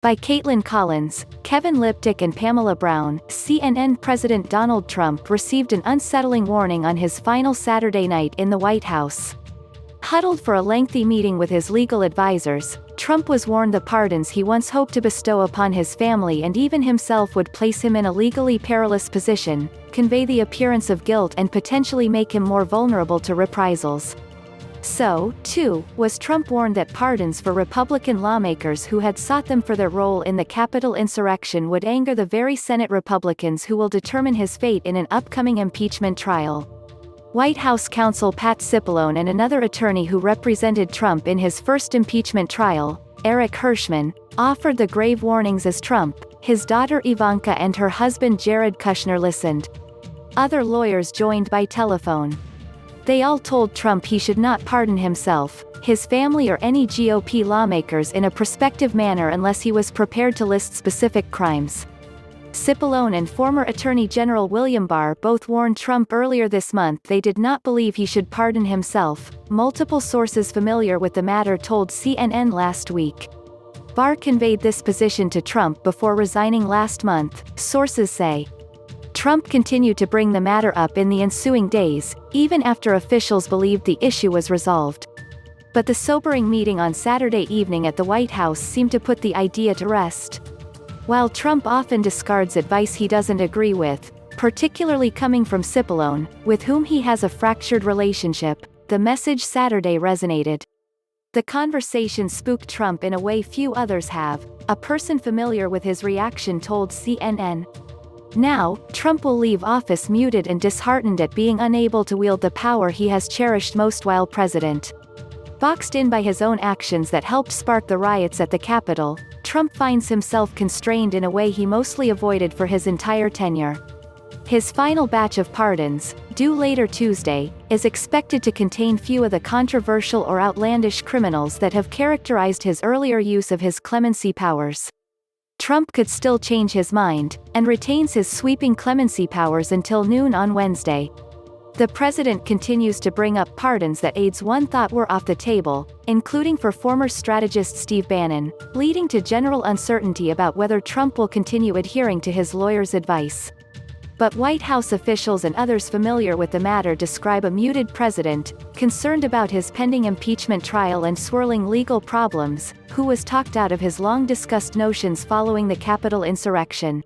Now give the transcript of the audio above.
By Kaitlan Collins, Liptak and Pamela Brown. CNN President Donald Trump received an unsettling warning on his final Saturday night in the White House. Huddled for a lengthy meeting with his legal advisors, Trump was warned the pardons he once hoped to bestow upon his family and even himself would place him in a legally perilous position, convey the appearance of guilt and potentially make him more vulnerable to reprisals. So, too, was Trump warned that pardons for Republican lawmakers who had sought them for their role in the Capitol insurrection would anger the very Senate Republicans who will determine his fate in an upcoming impeachment trial. White House counsel Pat Cipollone and another attorney who represented Trump in his first impeachment trial, Herschmann, offered the grave warnings as Trump, his daughter Ivanka and her husband Jared Kushner listened. Other lawyers joined by telephone. They all told Trump he should not pardon himself, his family or any GOP lawmakers in a prospective manner unless he was prepared to list specific crimes. Cipollone and former Attorney General William Barr both warned Trump earlier this month they did not believe he should pardon himself, multiple sources familiar with the matter told CNN last week. Barr conveyed this position to Trump before resigning last month, sources say. Trump continued to bring the matter up in the ensuing days, even after officials believed the issue was resolved. But the sobering meeting on Saturday evening at the White House seemed to put the idea to rest. While Trump often discards advice he doesn't agree with, particularly coming from Cipollone, with whom he has a fractured relationship, the message Saturday resonated. The conversation spooked Trump in a way few others have, a person familiar with his reaction told CNN. Now, Trump will leave office muted and disheartened at being unable to wield the power he has cherished most while president. Boxed in by his own actions that helped spark the riots at the Capitol, Trump finds himself constrained in a way he mostly avoided for his entire tenure. His final batch of pardons, due later Tuesday, is expected to contain few of the controversial or outlandish criminals that have characterized his earlier use of his clemency powers. Trump could still change his mind, and retains his sweeping clemency powers until noon on Wednesday. The president continues to bring up pardons that aides one thought were off the table, including for former strategist Steve Bannon, leading to general uncertainty about whether Trump will continue adhering to his lawyer's advice. But White House officials and others familiar with the matter describe a muted president, concerned about his pending impeachment trial and swirling legal problems, who was talked out of his long-discussed notions following the Capitol insurrection.